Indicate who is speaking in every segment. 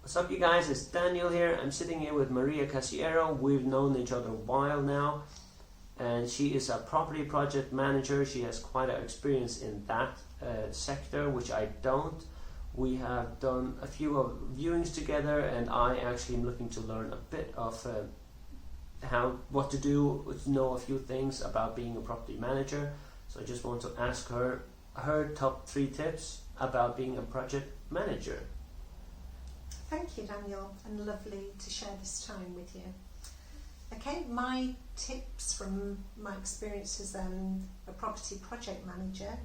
Speaker 1: What's up, you guys? It's Daniel here. I'm sitting here with Maria Casiero. We've known each other a while now, and she is a property project manager. She has quite an experience in that sector, which I don't. We have done a few viewings together, and I actually am looking to learn a bit of what to do, to know a few things about being a property manager. So I just want to ask her top 3 tips about being a project manager.
Speaker 2: Thank you, Daniel, and lovely to share this time with you. Okay, my tips from my experience as a property project manager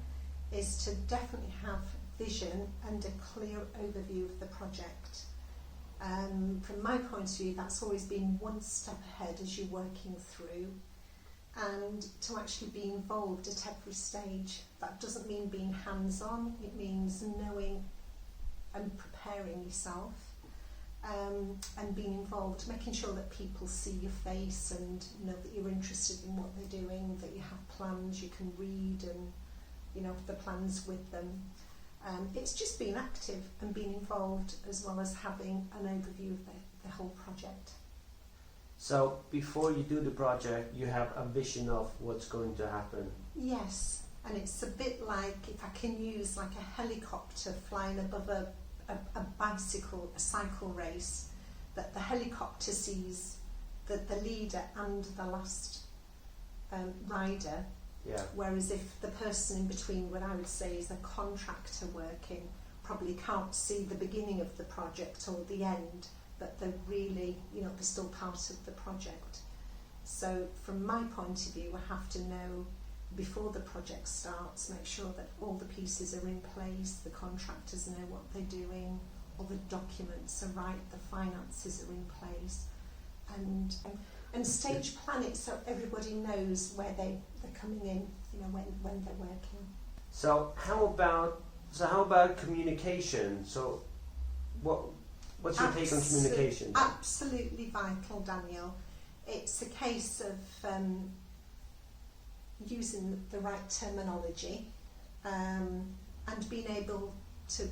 Speaker 2: is to definitely have vision and a clear overview of the project. From my point of view, that's always been one step ahead as you're working through, and to actually be involved at every stage. That doesn't mean being hands-on, it means knowing and preparing yourself. And being involved, making sure that people see your face and know that you're interested in what they're doing, that you have plans you can read and the plans with them. It's just being active and being involved, as well as having an overview of the whole project.
Speaker 1: So before you do the project, you have a vision of what's going to happen.
Speaker 2: Yes, and it's a bit like, if I can use like a helicopter flying above a cycle race, that the helicopter sees the leader and the last rider, whereas if the person in between, what I would say is a contractor working, probably can't see the beginning of the project or the end, but they're really, they're still part of the project. So from my point of view, I have to know before the project starts, make sure that all the pieces are in place, the contractors know what they're doing, all the documents are right, the finances are in place, and stage plan it so everybody knows where they're coming in, when they're working.
Speaker 1: So how about communication? So what's your take on communication?
Speaker 2: Absolutely vital, Daniel. It's a case of using the right terminology and being able to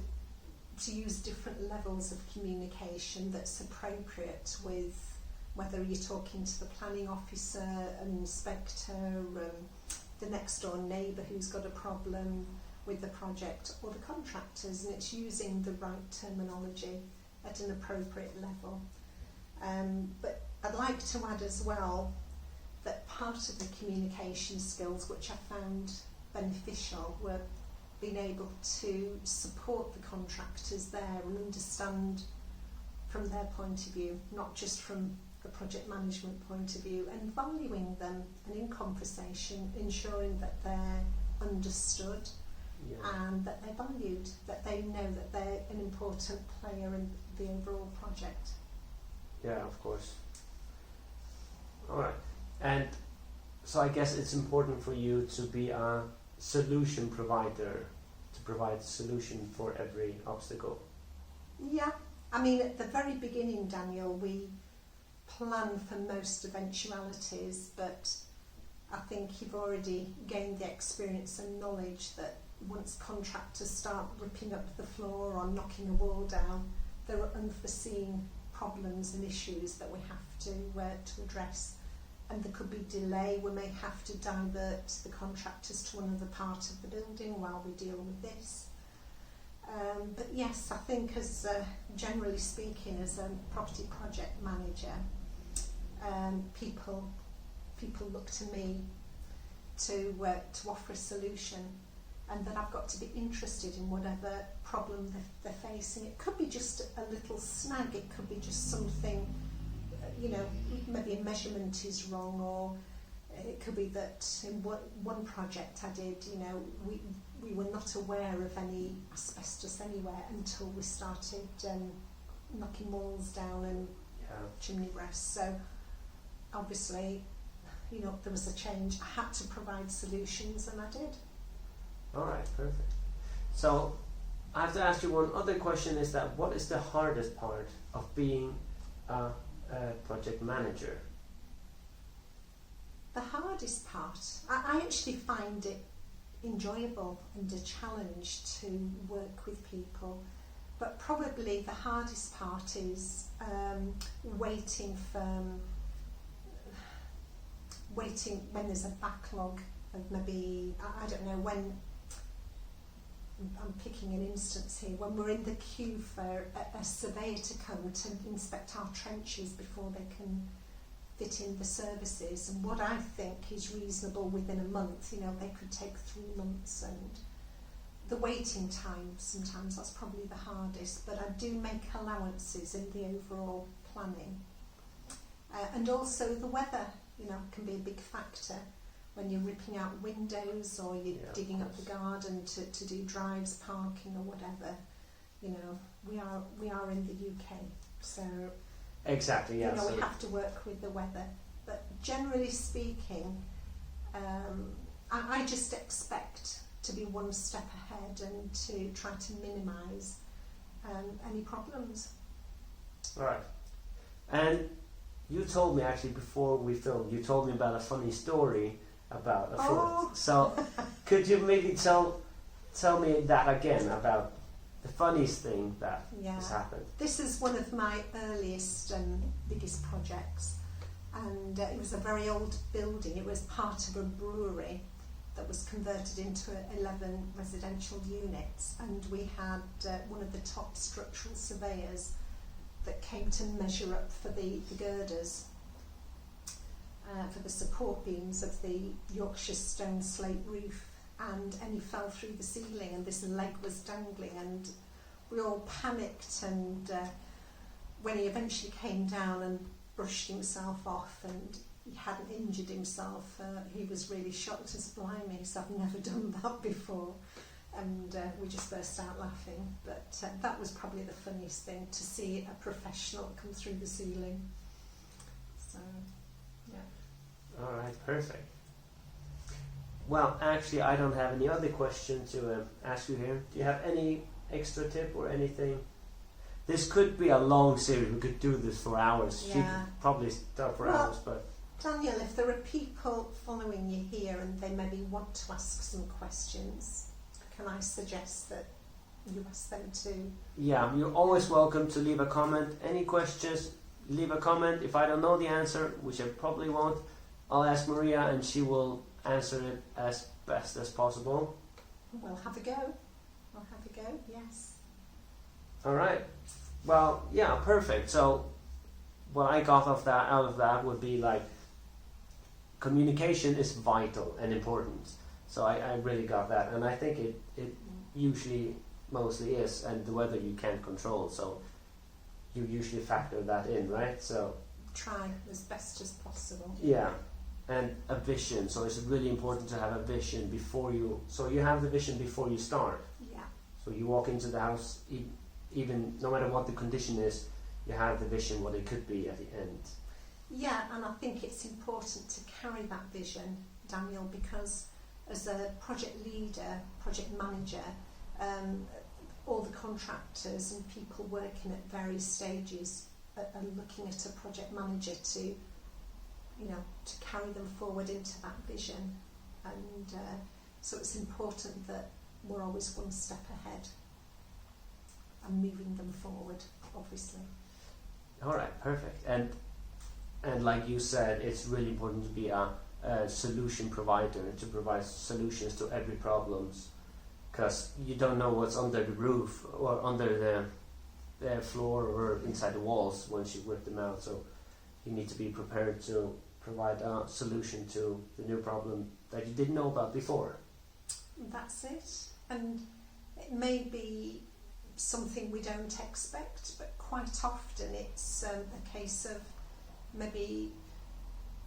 Speaker 2: use different levels of communication that's appropriate with whether you're talking to the planning officer, an inspector, the next door neighbour who's got a problem with the project, or the contractors, and it's using the right terminology at an appropriate level. But I'd like to add as well that part of the communication skills which I found beneficial were being able to support the contractors there and understand from their point of view, not just from the project management point of view, and valuing them, and in conversation ensuring that they're understood and that they're valued, that they know that they're an important player in the overall project.
Speaker 1: Yeah, of course. All right. And so I guess it's important for you to be a solution provider, to provide a solution for every obstacle.
Speaker 2: Yeah, I mean, at the very beginning, Daniel, we plan for most eventualities, but I think you've already gained the experience and knowledge that once contractors start ripping up the floor or knocking a wall down, there are unforeseen problems and issues that we have to address. And there could be delay. We may have to divert the contractors to another part of the building while we deal with this. But yes, I think as generally speaking, as a property project manager, people look to me to offer a solution, and that I've got to be interested in whatever problem they're facing. It could be just a little snag. It could be just something. Maybe a measurement is wrong, or it could be that in one project I did, we were not aware of any asbestos anywhere until we started knocking walls down and chimney breasts. So obviously, there was a change. I had to provide solutions, and I did.
Speaker 1: All right, perfect. So I have to ask you one other question, is that what is the hardest part of being a project manager?
Speaker 2: The hardest part, I actually find it enjoyable and a challenge to work with people But probably the hardest part is waiting when there's a backlog of maybe, I don't know, when, I'm picking an instance here, when we're in the queue for a surveyor to come to inspect our trenches before they can fit in the services, and what I think is reasonable within a month, they could take 3 months, and the waiting time, sometimes that's probably the hardest, but I do make allowances in the overall planning. And also the weather, can be a big factor when you're ripping out windows or you're digging up the garden to do drives, parking or whatever. We are in the UK, so
Speaker 1: exactly, yeah.
Speaker 2: we have to work with the weather. But generally speaking, I just expect to be one step ahead and to try to minimise any problems.
Speaker 1: All right. And you told me actually before we filmed, you told me about a funny story about a foot. So could you maybe tell me that again, about the funniest thing that has happened?
Speaker 2: This is one of my earliest and biggest projects, and it was a very old building. It was part of a brewery that was converted into 11 residential units, and we had one of the top structural surveyors that came to measure up for the girders for the support beams of the Yorkshire stone slate roof, and he fell through the ceiling and this leg was dangling, and we all panicked, and when he eventually came down and brushed himself off and he hadn't injured himself, he was really shocked as blimey, so I've never done that before, and we just burst out laughing. But that was probably the funniest thing, to see a professional come through the ceiling. So, yeah.
Speaker 1: Alright, perfect. Well, actually I don't have any other question to ask you here. Do you have any extra tip or anything? This could be a long series, we could do this for hours.
Speaker 2: Yeah.
Speaker 1: She could probably talk for hours, but...
Speaker 2: Daniel, if there are people following you here and they maybe want to ask some questions, can I suggest that you ask them to?
Speaker 1: Yeah, you're always welcome to leave a comment. Any questions, leave a comment. If I don't know the answer, which I probably won't, I'll ask Maria and she will answer it as best as possible.
Speaker 2: We'll have a go. I'll have a go, yes.
Speaker 1: Alright. Well, yeah, perfect. So what I got out of that would be like, communication is vital and important. So I really got that, and I think it usually mostly is, and the weather you can't control, so you usually factor that in, right? So
Speaker 2: try as best as possible.
Speaker 1: Yeah, and a vision. So it's really important to have a vision before you. So you have the vision before you start.
Speaker 2: Yeah.
Speaker 1: So you walk into the house, even no matter what the condition is, you have the vision what it could be at the end.
Speaker 2: Yeah, and I think it's important to carry that vision, Daniel, because as a project leader, project manager, all the contractors and people working at various stages are looking at a project manager to carry them forward into that vision, and so it's important that we're always one step ahead and moving them forward, obviously.
Speaker 1: All right, perfect. And like you said, it's really important to be a solution provider, to provide solutions to every problems, because you don't know what's under the roof or under the floor or inside the walls once you rip them out. So you need to be prepared to provide a solution to the new problem that you didn't know about before.
Speaker 2: That's it. And it may be something we don't expect, but quite often it's a case of maybe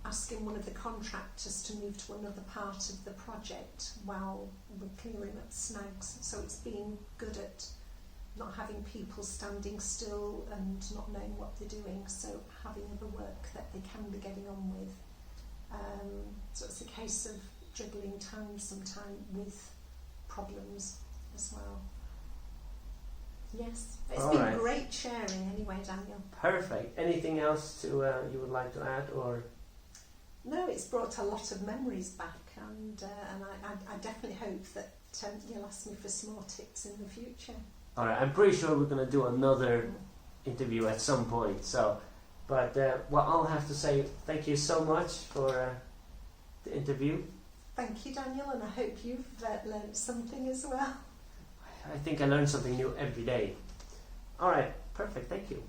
Speaker 2: asking one of the contractors to move to another part of the project while we're clearing up snags. So it's being good at not having people standing still and not knowing what they're doing, so having other work that they can be getting on with. So it's a case of juggling time sometime with problems as well. Yes, it's
Speaker 1: All
Speaker 2: been
Speaker 1: right.
Speaker 2: great sharing anyway, Daniel.
Speaker 1: Perfect. Anything else to you would like to add, or?
Speaker 2: No, it's brought a lot of memories back, and I definitely hope that you'll ask me for some more tips in the future.
Speaker 1: All right, I'm pretty sure we're going to do another interview at some point. So, but what I'll have to say, thank you so much for the interview.
Speaker 2: Thank you, Daniel, and I hope you've learnt something as well.
Speaker 1: I think I learn something new every day. All right, perfect. Thank you.